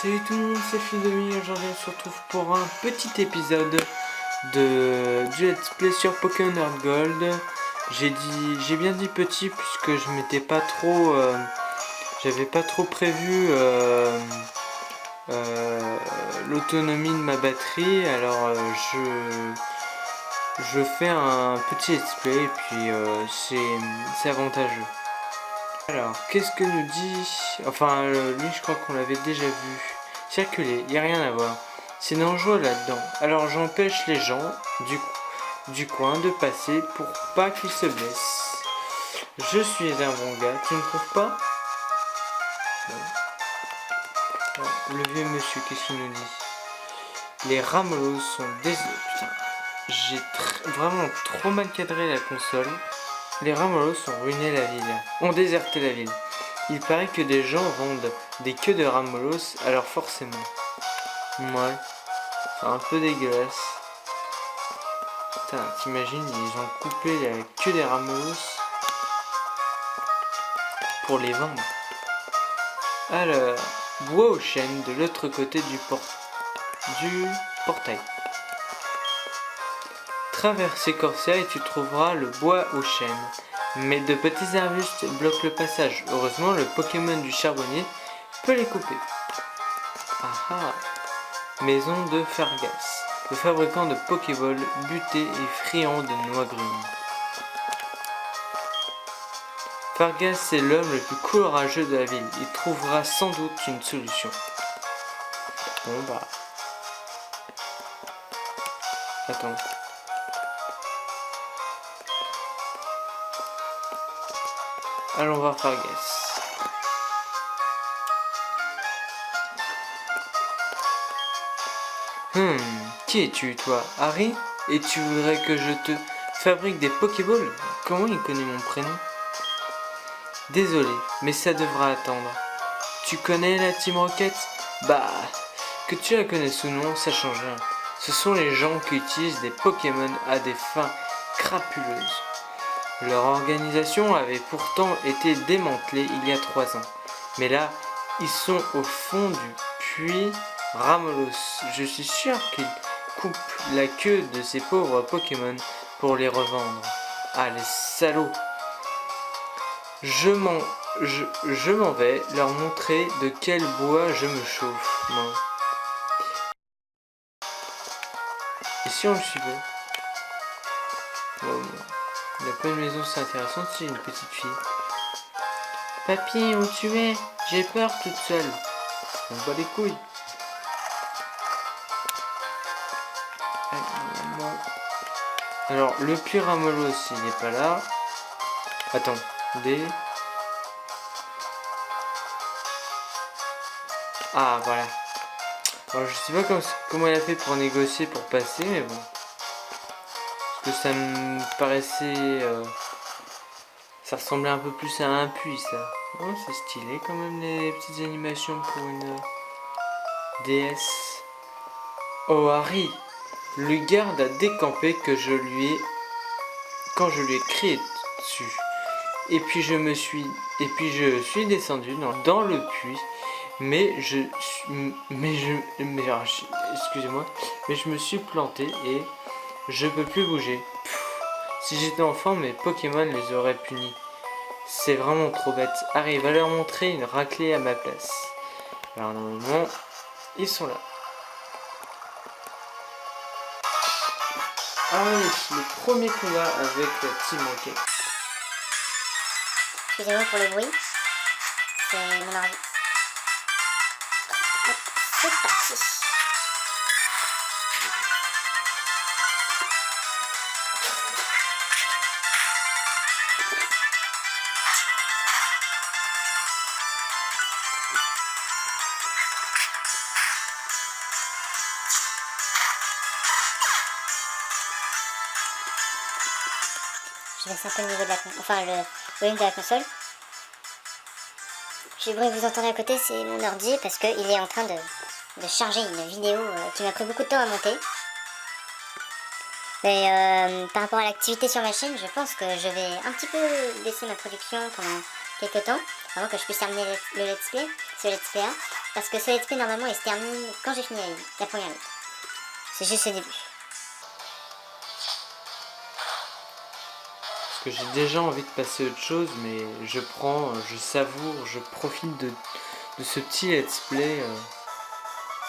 Salut tout le monde, c'est Phil. Aujourd'hui on se retrouve pour un petit épisode du Let's Play sur Pokémon Heart Gold. J'ai bien dit petit puisque je m'étais pas trop, j'avais pas trop prévu l'autonomie de ma batterie. Alors je fais un petit Let's Play et puis c'est avantageux. Alors, qu'est-ce que nous dit... Enfin, lui, je crois qu'on l'avait déjà vu. Circuler, il n'y a rien à voir. C'est dangereux là-dedans. Alors, j'empêche les gens du coin de passer pour pas qu'ils se blessent. Je suis un bon gars, tu ne trouves pas? Non. Alors, le vieux monsieur, qu'est-ce qu'il nous dit? Les ramelos sont désolés. Putain, j'ai vraiment trop mal cadré la console. Les ramelos ont ruiné la ville, ont déserté la ville. Il paraît que des gens vendent des queues de ramelos, alors forcément. Ouais, c'est un peu dégueulasse. Putain, t'imagines, ils ont coupé la queue des ramelos pour les vendre. Alors, bois aux chênes de l'autre côté du portail. Traverse Corsair et tu trouveras le bois aux chênes. Mais de petits arbustes bloquent le passage. Heureusement, le Pokémon du charbonnier peut les couper. Ah ah. Maison de Fargas, le fabricant de Pokéball buté et friand de noix grumes. Fargas est l'homme le plus courageux de la ville. Il trouvera sans doute une solution. Bon bah... Attends. Allons voir Fargas. Qui es-tu, toi, Harry? Et tu voudrais que je te fabrique des Pokéballs? Comment il connaît mon prénom? Désolé, mais ça devra attendre. Tu connais la Team Rocket? Bah, que tu la connaisses ou non, ça change rien. Ce sont les gens qui utilisent des Pokémon à des fins crapuleuses. Leur organisation avait pourtant été démantelée il y a 3 ans. Mais là, ils sont au fond du puits Ramelos. Je suis sûr qu'ils coupent la queue de ces pauvres Pokémon pour les revendre. Ah, les salauds! Je m'en vais leur montrer de quel bois je me chauffe. Non. Et si on le suivait? Bon, il n'y a pas une maison, c'est intéressant, c'est une petite fille. Papy, où tu es? J'ai peur toute seule. On bat les couilles. Alors, le puits Ramelos, il n'est pas là. Attends, Ah, voilà. Alors, je sais pas comment il a fait pour négocier, pour passer, mais bon. Parce que ça me paraissait... ça ressemblait un peu plus à un puits, ça. Oh, c'est stylé quand même, les petites animations pour une déesse. Oh, Harry! Le garde a décampé quand je lui ai crié dessus. Et puis je suis descendu dans le puits, excusez-moi, mais je me suis planté et je peux plus bouger. Si j'étais enfant, mes Pokémon les auraient punis. C'est vraiment trop bête. Harry va leur montrer une raclée à ma place. Alors normalement, ils sont là. Allez, le premier combat avec la Team Rocket. Excusez-moi pour le bruit, c'est mon ordi. Hop, c'est parti. Je baisse un peu le niveau de la console, enfin le volume de la console. Le bruit que vous entendez à côté, c'est mon ordi parce qu'il est en train de charger une vidéo qui m'a pris beaucoup de temps à monter. Mais par rapport à l'activité sur ma chaîne, je pense que je vais un petit peu baisser ma production pendant quelques temps, avant que je puisse terminer le let's play, ce let's play là. parce que ce let's play normalement il se termine quand j'ai fini la première lutte. C'est juste le début. Parce que j'ai déjà envie de passer à autre chose, mais je prends, je savoure, je profite de ce petit let's play.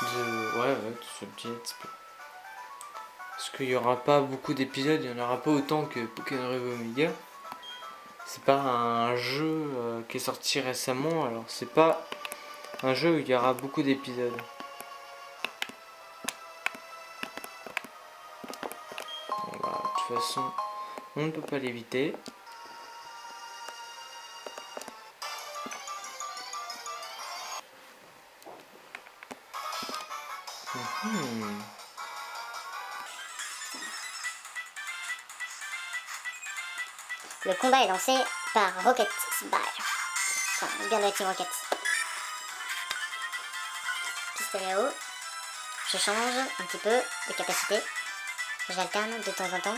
Ouais, de ce petit let's play. Parce qu'il n'y aura pas beaucoup d'épisodes, il n'y en aura pas autant que Pokémon Rêve Omega. C'est pas un jeu qui est sorti récemment, alors c'est pas un jeu où il y aura beaucoup d'épisodes. Bon, bah, de toute façon, on ne peut pas l'éviter. Le combat est lancé par Rocket Smash. Enfin, bien de la Team Rocket. Pistolet à eau. Je change un petit peu de capacité. J'alterne de temps en temps.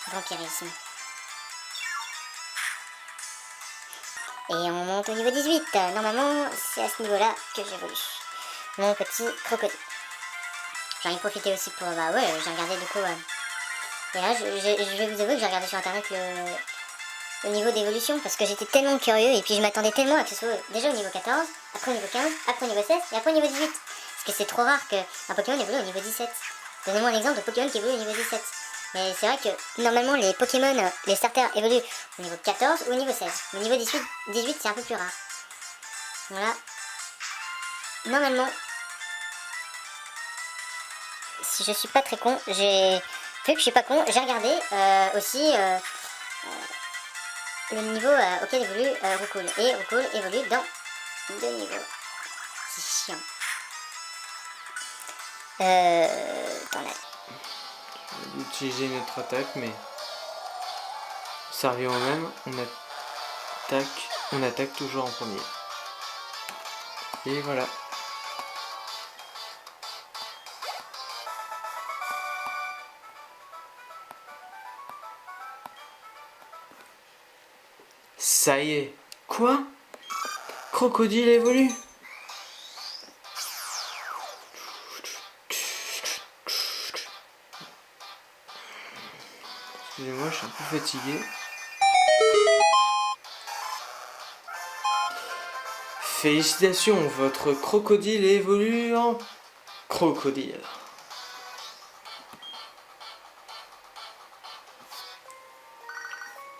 Vampirisme. Et on monte au niveau 18. Normalement, c'est à ce niveau-là que j'évolue. Mon petit crocodile. J'en ai profité aussi pour... Bah ouais, j'ai regardé du coup... Et là, je vais vous avouer que j'ai regardé sur internet le niveau d'évolution parce que j'étais tellement curieux et puis je m'attendais tellement à que ce soit déjà au niveau 14, après au niveau 15, après au niveau 16 et après au niveau 18. Parce que c'est trop rare qu'un Pokémon évolue au niveau 17. Donnez-moi un exemple de Pokémon qui évolue au niveau 17. Mais c'est vrai que normalement les Pokémon, les starters évoluent au niveau 14 ou au niveau 16. Mais au niveau 18 c'est un peu plus rare. Voilà. Normalement, si je suis pas très con, vu que je suis pas con, j'ai regardé aussi le niveau auquel évolue Roucoule. Et Roucoule évolue dans 2 niveaux. C'est chiant. Tornade. On va utiliser notre attaque, mais ça revient au même. On attaque toujours en premier. Et voilà. Ça y est. Quoi? Crocodile évolue. Excusez-moi, je suis un peu fatigué. Félicitations, votre crocodile évolue en crocodile.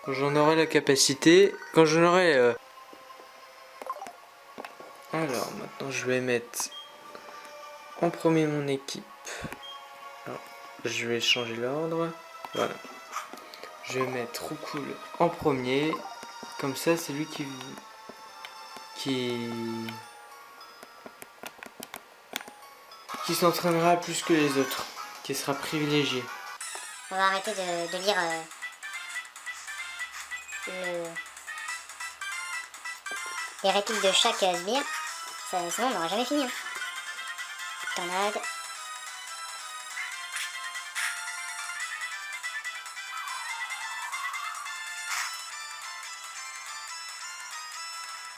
Quand j'en aurai la capacité, quand j'en aurai... Alors, maintenant je vais mettre en premier mon équipe. Alors, je vais changer l'ordre. Voilà. Je vais mettre Roucoule en premier. Comme ça, c'est lui qui s'entraînera plus que les autres. Qui sera privilégié. On va arrêter de lire les répliques de chaque sbire. Sinon on n'aura jamais fini. Tornade.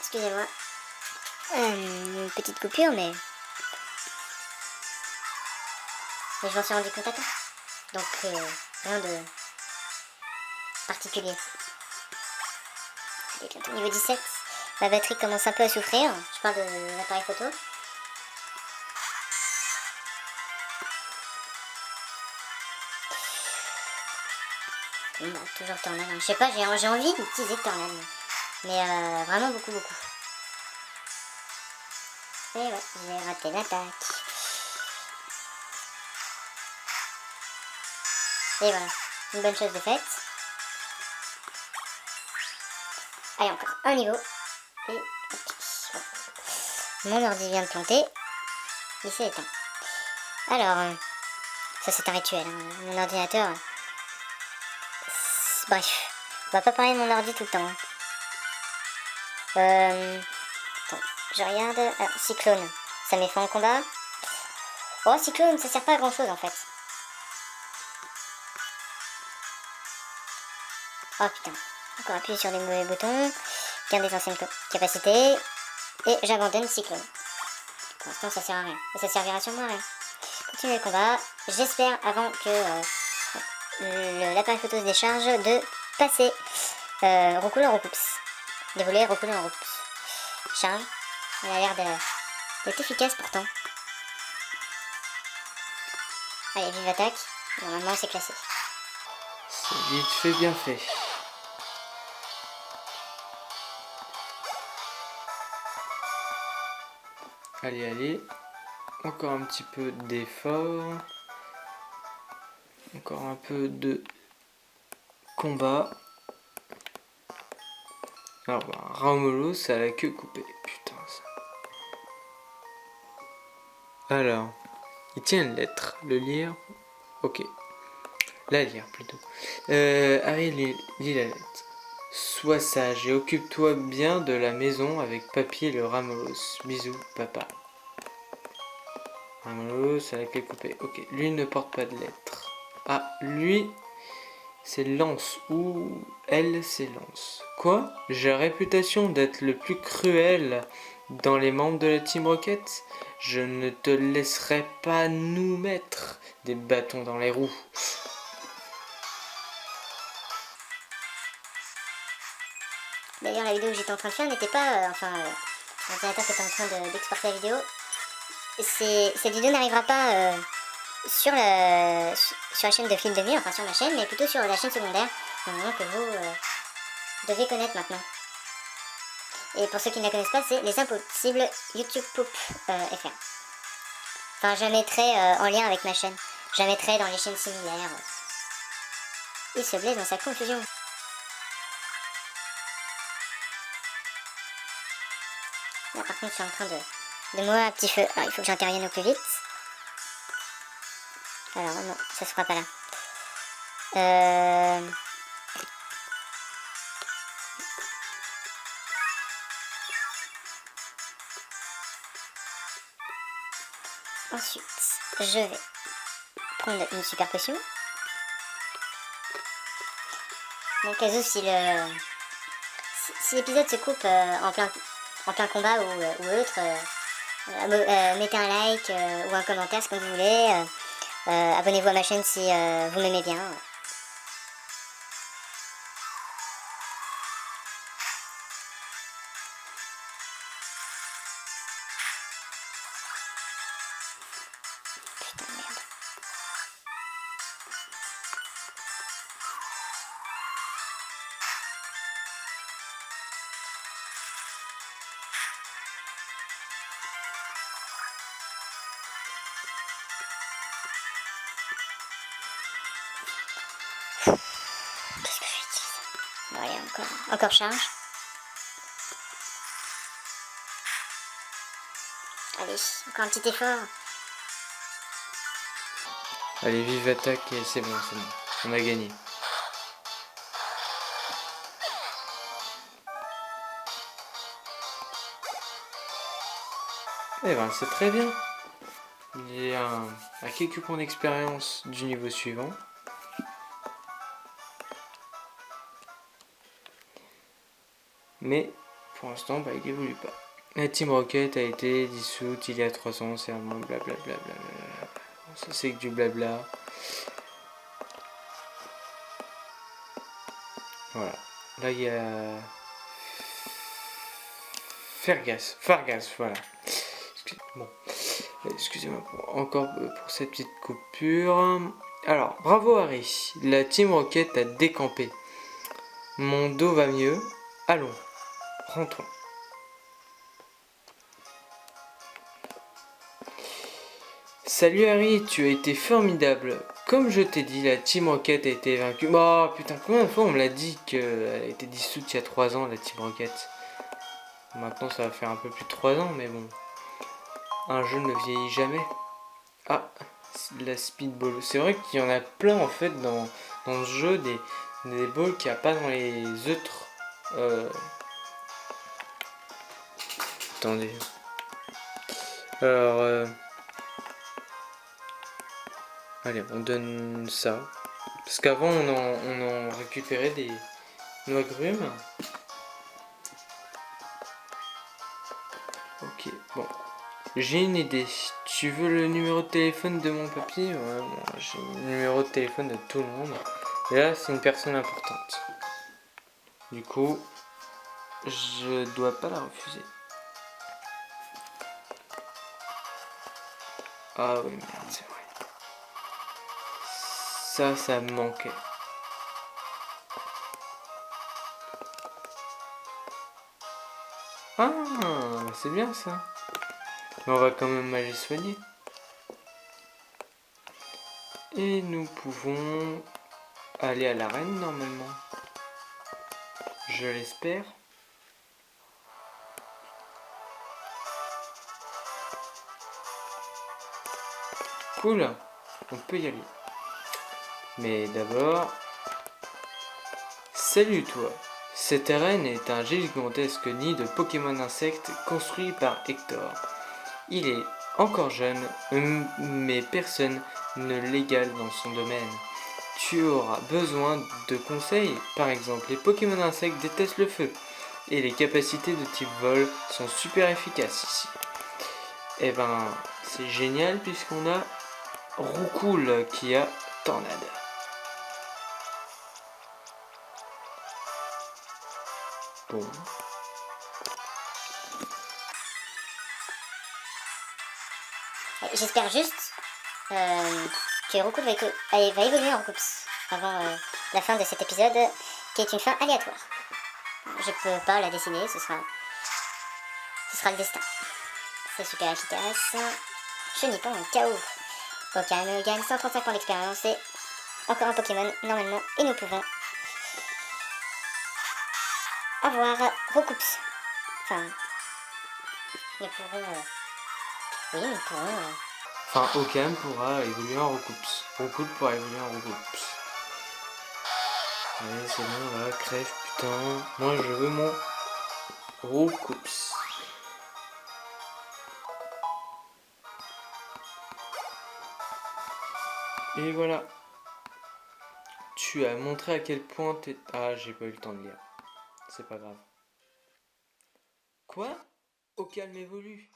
Excusez-moi. Une petite coupure, mais je m'en suis rendu compte à temps. Donc, rien de particulier. Allez, bientôt niveau 17. Ma batterie commence un peu à souffrir. Je parle de l'appareil photo. Bon, bah, toujours tornade. Hein. Je sais pas, j'ai envie d'utiliser tornade. Mais vraiment beaucoup. Et ouais, j'ai raté l'attaque. Et voilà, une bonne chose de faite. Allez, encore un niveau. Et hop, voilà. Mon ordi vient de planter. Il s'est éteint. Alors, ça c'est un rituel. Hein. Mon ordinateur. Bref, on va pas parler de mon ordi tout le temps. Hein. Attends, je regarde. Ah, Cyclone, ça met fin au combat. Oh, Cyclone, ça sert pas à grand chose en fait. Oh putain, encore appuyer sur les mauvais boutons. Gain des anciennes capacités. Et j'abandonne Cyclone. Pour l'instant, ça sert à rien. Et ça servira sûrement à rien. Continuer le combat. J'espère, avant que l'appareil photo se décharge, de passer reculer en repousse. Dérouler, reculer en repousse. Charge. Il a l'air d'être efficace pourtant. Allez, vive attaque. Normalement, c'est classé. C'est vite fait, bien fait. Allez, allez. Encore un petit peu d'effort. Encore un peu de combat. Alors, Romulus a la queue coupée. Putain, ça. Alors, il tient une lettre. Le lire. Ok. La lire plutôt. Harry lit la lettre. Sois sage et occupe-toi bien de la maison avec Papy et le Romulus. Bisous, papa. Romulus a la queue coupée. Ok. Lui ne porte pas de lettre. Ah, lui, c'est Lance. Ou elle, c'est Lance. Quoi? J'ai la réputation d'être le plus cruel dans les membres de la Team Rocket. Je ne te laisserai pas nous mettre des bâtons dans les roues. D'ailleurs, la vidéo que j'étais en train de faire n'était pas... l'ordinateur qui était en train d'exporter la vidéo. Cette vidéo n'arrivera pas sur la chaîne de Film de Nuit, enfin sur ma chaîne, mais plutôt sur la chaîne secondaire, que vous devez connaître maintenant. Et pour ceux qui ne la connaissent pas, c'est Les Impossibles YouTube Poop FR. Enfin, je mettrai en lien avec ma chaîne. Je la mettrai dans les chaînes similaires. Il se blesse dans sa confusion. Là, par contre, je suis en train de mourir à petit feu. Alors, il faut que j'intervienne au plus vite. Alors, non, ça se fera pas là. Ensuite, je vais prendre une super potion. Donc, cas où si l'épisode se coupe en plein combat ou autre, mettez un like ou un commentaire, ce que vous voulez. Abonnez-vous à ma chaîne si vous m'aimez bien. Putain, merde. Qu'est-ce que je vais utiliser? Bon, allez, encore charge. Allez, encore un petit effort. Allez, vive attaque et c'est bon, on a gagné. Eh ben, c'est très bien. Il y a quelques points d'expérience du niveau suivant. Mais pour l'instant, il évolue pas. La Team Rocket a été dissoute il y a 3 ans, c'est un monde blablabla. Ça c'est que du blabla. Voilà. Là il y a Fargas, voilà. Bon, excusez-moi encore pour cette petite coupure. Alors, bravo Harry, la Team Rocket a décampé. Mon dos va mieux. Allons, rentrons. Salut Harry, tu as été formidable. Comme je t'ai dit, la Team Rocket a été vaincue. Oh putain, combien de fois on me l'a dit qu'elle a été dissoute il y a 3 ans, la Team Rocket. Maintenant ça va faire un peu plus de 3 ans, mais bon. Un jeu ne vieillit jamais. Ah, la speedball. C'est vrai qu'il y en a plein en fait dans ce jeu, des balls qu'il n'y a pas dans les autres. Attendez. Alors, allez, on donne ça. Parce qu'avant, on en récupérait des noix agrumes. j'ai une idée. Tu veux le numéro de téléphone de mon papy? Ouais, bon, j'ai le numéro de téléphone de tout le monde. Et là, c'est une personne importante. Du coup, je dois pas la refuser. Ah oui, merde, c'est vrai. Ça me manquait. Ah, bah c'est bien ça. Mais on va quand même aller soigner. Et nous pouvons aller à l'arène normalement. Je l'espère. Cool, on peut y aller. Mais d'abord... Salut toi. Cette arène est un gigantesque nid de Pokémon insectes construit par Hector. Il est encore jeune, mais personne ne l'égale dans son domaine. Tu auras besoin de conseils, par exemple les Pokémon insectes détestent le feu, et les capacités de type vol sont super efficaces ici. Et ben, c'est génial puisqu'on a Roucoule qui a Tornade. Bon. J'espère juste que Roucoule va évoluer en Coups avant la fin de cet épisode, qui est une fin aléatoire. Je peux pas la dessiner, ce sera le destin. C'est super efficace. Chenipan, KO. Okam gagne 135 points d'expérience et encore un Pokémon normalement. Et nous pouvons avoir Roucoups. Enfin, nous pourrons... oui, nous pourrons... Enfin, Okam pourra évoluer en Roucoups. Roucoule pourra évoluer en Roucoups. Allez, c'est bon, là, crève, putain. Moi, je veux mon Roucoups. Et voilà. Tu as montré à quel point t'es... Ah, j'ai pas eu le temps de lire. C'est pas grave. Quoi? Okam évolue.